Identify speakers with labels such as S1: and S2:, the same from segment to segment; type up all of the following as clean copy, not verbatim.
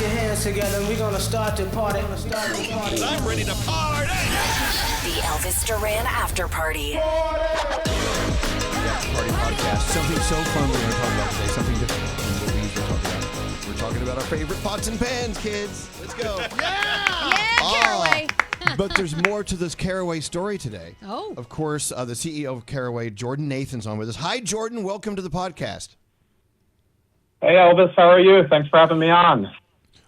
S1: Put your hands together and we're gonna start the party.
S2: I'm ready to party!
S3: The Elvis Duran After Party.
S4: Party podcast. Something so fun we're going to talk about today. Something different than what we usually talk about. We're talking about our favorite pots and pans, kids. Let's go.
S5: Yeah, Caraway.
S4: But there's more to this Caraway story today.
S5: Oh.
S4: Of course, the CEO of Caraway, Jordan Nathan's on with us. Hi, Jordan. Welcome to the podcast.
S6: Hey, Elvis. How are you? Thanks for having me on.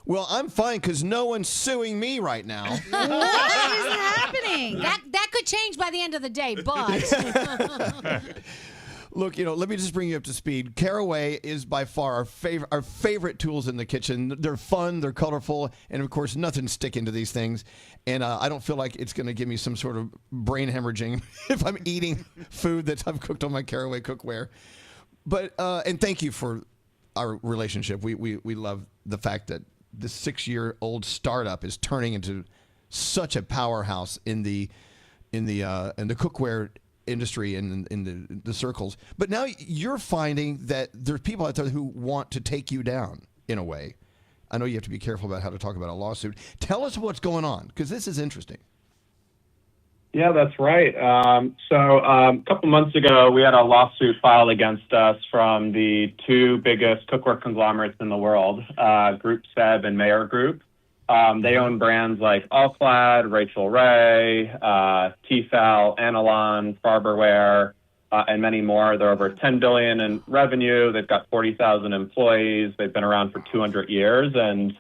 S4: Well, I'm fine because no one's suing me right now.
S5: What is happening? That could change by the end of the day, but...
S4: Look, let me just bring you up to speed. Caraway is by far our favorite tools in the kitchen. They're fun, they're colorful, and of course, nothing's sticking to these things. And I don't feel like it's going to give me some sort of brain hemorrhaging if I'm eating food that I've cooked on my Caraway cookware. But and thank you for our relationship. We love the fact that this 6-year-old startup is turning into such a powerhouse in the cookware industry and in the circles. But now you're finding that there's people out there who want to take you down in a way. I know you have to be careful about how to talk about a lawsuit. Tell us what's going on, because this is interesting.
S6: Yeah, that's right. So a couple months ago, we had a lawsuit filed against us from the two biggest cookware conglomerates in the world, Group Seb and Mayer Group. They own brands like Allclad, Rachel Ray, Tefal, Analon, Farberware, and many more. They're over $10 billion in revenue. They've got 40,000 employees. They've been around for 200 years. And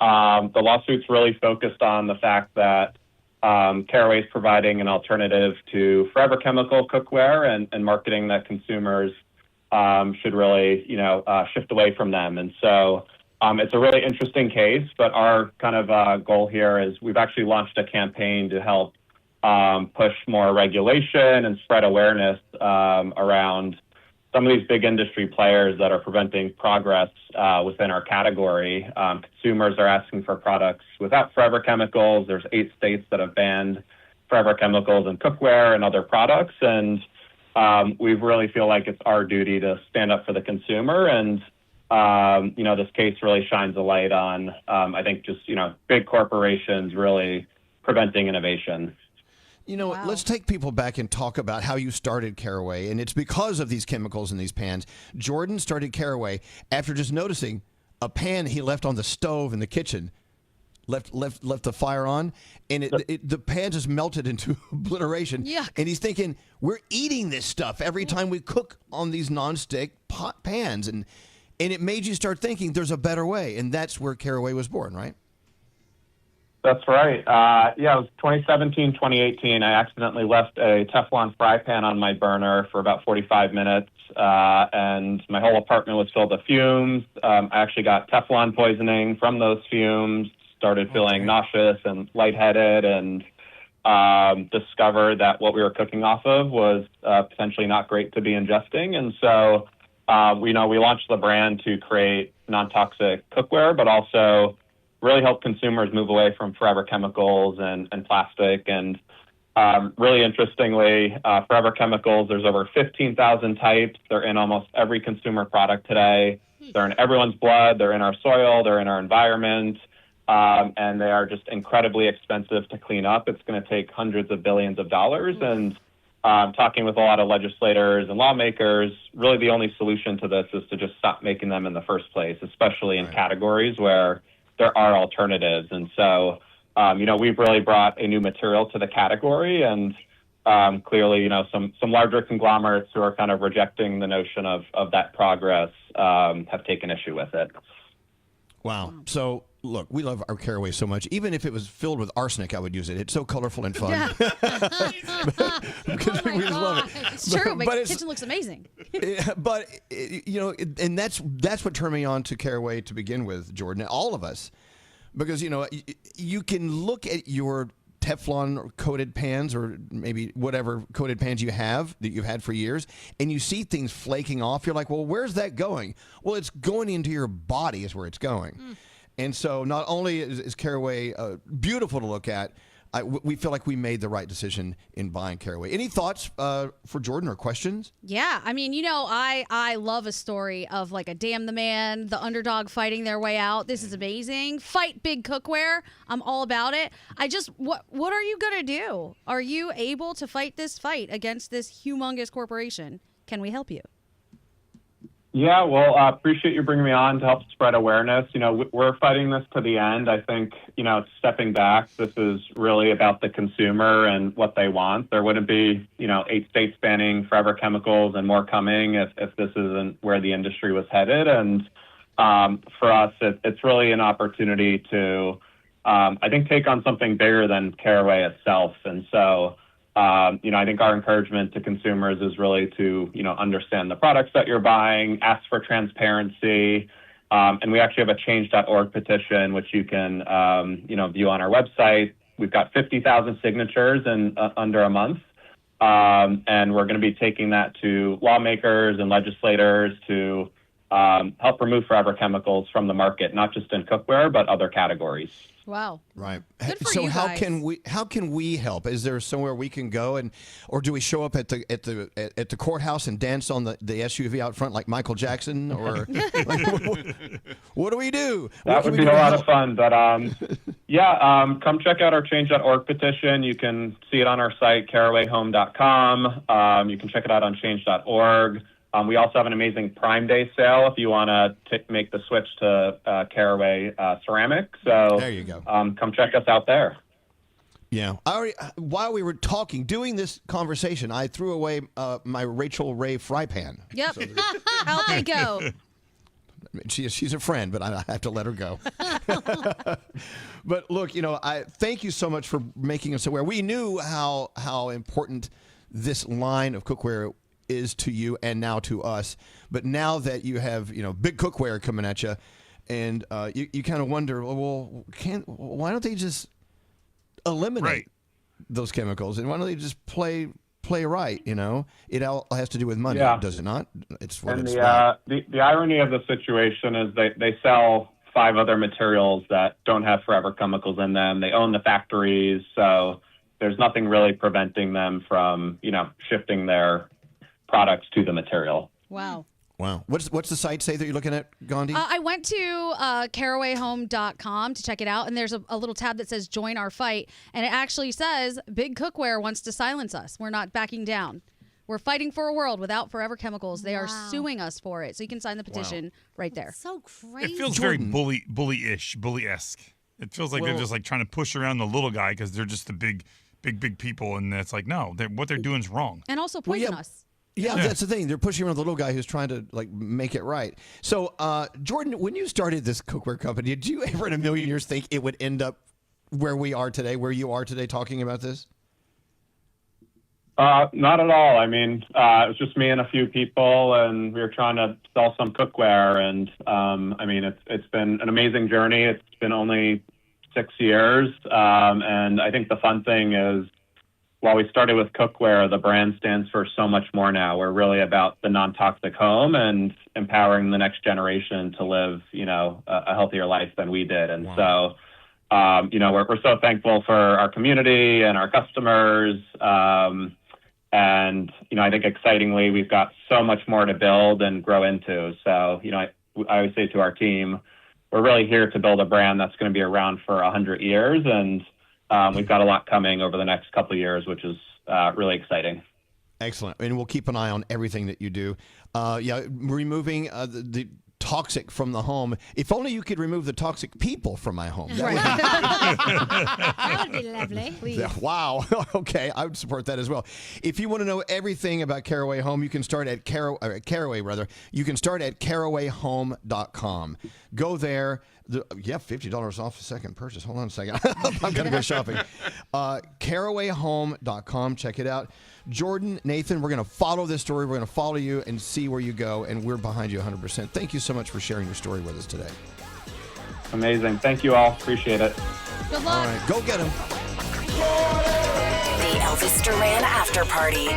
S6: the lawsuit's really focused on the fact that Caraway is providing an alternative to forever chemical cookware and marketing that consumers should really, shift away from them. And so it's a really interesting case, but our kind of goal here is we've actually launched a campaign to help push more regulation and spread awareness around some of these big industry players that are preventing progress within our category. Consumers are asking for products without forever chemicals. There's 8 states that have banned forever chemicals in cookware and other products. And we really feel like it's our duty to stand up for the consumer. And this case really shines a light on, I think, just, big corporations really preventing innovation.
S5: Wow.
S4: Let's take people back and talk about how you started Caraway, and it's because of these chemicals in these pans. Jordan started Caraway after just noticing a pan he left on the stove in the kitchen, left the fire on, and the pan just melted into obliteration.
S5: Yuck.
S4: And he's thinking, we're eating this stuff every time we cook on these nonstick pot pans, and it made you start thinking there's a better way, and that's where Caraway was born, right?
S6: That's right. It was 2017, 2018. I accidentally left a Teflon fry pan on my burner for about 45 minutes, and my whole apartment was filled with fumes. I actually got Teflon poisoning from those fumes, started feeling nauseous and lightheaded, and discovered that what we were cooking off of was potentially not great to be ingesting. And so, we launched the brand to create non-toxic cookware, but also really help consumers move away from forever chemicals and plastic. And really interestingly, forever chemicals, there's over 15,000 types. They're in almost every consumer product today. They're in everyone's blood. They're in our soil. They're in our environment. And they are just incredibly expensive to clean up. It's going to take hundreds of billions of dollars. And talking with a lot of legislators and lawmakers, really the only solution to this is to just stop making them in the first place, especially in categories where there are alternatives. And so, we've really brought a new material to the category, and clearly, some larger conglomerates who are kind of rejecting the notion of that progress have taken issue with it.
S4: Wow. So, look, we love our Caraway so much. Even if it was filled with arsenic, I would use it. It's so colorful and fun.
S5: Yeah.
S4: Because we just love it.
S5: It's true. My kitchen looks amazing.
S4: But, and that's what turned me on to Caraway to begin with, Jordan, all of us. Because, you can look at your Teflon coated pans or maybe whatever coated pans you have that you've had for years, and you see things flaking off. You're like, well, where's that going? Well, it's going into your body is where it's going. And so not only is Caraway beautiful to look at, we feel like we made the right decision in buying Caraway. Any thoughts for Jordan or questions?
S5: Yeah, I mean, I love a story of like a damn the man, the underdog fighting their way out. This is amazing. Fight big cookware. I'm all about it. What are you gonna do? Are you able to fight this fight against this humongous corporation? Can we help you?
S6: Yeah, well, appreciate you bringing me on to help spread awareness. We're fighting this to the end. I think, stepping back, this is really about the consumer and what they want. There wouldn't be, 8 states banning forever chemicals and more coming if this isn't where the industry was headed. And for us, it's really an opportunity to, I think, take on something bigger than Caraway itself. And so, I think our encouragement to consumers is really to, understand the products that you're buying, ask for transparency. And we actually have a change.org petition, which you can, view on our website. We've got 50,000 signatures in under a month. And we're going to be taking that to lawmakers and legislators to help remove forever chemicals from the market, not just in cookware, but other categories.
S5: Wow.
S4: Right.
S5: Good for
S4: so
S5: you
S4: how
S5: guys.
S4: can we help? Is there somewhere we can go or do we show up at the courthouse and dance on the SUV out front like Michael Jackson or what do we do?
S6: That would be a lot of fun, but come check out our change.org petition. You can see it on our site carawayhome.com. You can check it out on change.org. We also have an amazing Prime Day sale if you want to make the switch to Caraway ceramic. So
S4: there you go.
S6: Come check us out there.
S4: Yeah. While we were doing this conversation, I threw away my Rachel Ray fry pan.
S5: Yep. How'd they go?
S4: She's a friend, but I have to let her go. But look, I thank you so much for making us aware. We knew how important this line of cookware is to you and now to us, but now that you have big cookware coming at you, and you kind of wonder, well, why don't they just eliminate those chemicals, and why don't they just play right? It all has to do with money, does it not? It's what it's about.
S6: The irony of the situation is they sell 5 other materials that don't have forever chemicals in them. They own the factories, so there's nothing really preventing them from shifting their products to the material.
S5: Wow.
S4: What's the site say that you're looking at, Gandhi?
S3: I went to carawayhome.com to check it out, and there's a little tab that says join our fight, and it actually says big cookware wants to silence us. We're not backing down. We're fighting for a world without forever chemicals. They are suing us for it. So you can sign the petition right there.
S5: That's so crazy.
S7: It feels very bully-esque. It feels like they're just like trying to push around the little guy because they're just the big people, and it's like, no, what they're doing is wrong.
S5: And also poison us.
S4: Yeah, that's the thing. They're pushing around the little guy who's trying to make it right. So, Jordan, when you started this cookware company, did you ever in a million years think it would end up where you are today, talking about this?
S6: Not at all. I mean, it was just me and a few people, and we were trying to sell some cookware. And it's been an amazing journey. It's been only 6 years, and I think the fun thing is, while we started with cookware, the brand stands for so much more now. We're really about the non-toxic home and empowering the next generation to live, a healthier life than we did. And so, we're so thankful for our community and our customers. And, I think excitingly, we've got so much more to build and grow into. So, I always say to our team, we're really here to build a brand that's going to be around for 100 years. And we've got a lot coming over the next couple of years, which is really exciting.
S4: Excellent. And we'll keep an eye on everything that you do. Removing the toxic from the home. If only you could remove the toxic people from my home.
S5: That would be lovely. Please.
S4: Wow. Okay. I would support that as well. If you want to know everything about Caraway Home, you can start at Caraway. You can start at carawayhome.com. Go there. $50 off the second purchase. Hold on a second. I'm going to go shopping. Carawayhome.com. Check it out. Jordan, Nathan, we're going to follow this story. We're going to follow you and see where you go, and we're behind you 100%. Thank you so much for sharing your story with us today.
S6: Amazing. Thank you all. Appreciate it.
S5: Good luck.
S4: All right. Go get them.
S3: The Elvis Duran After Party.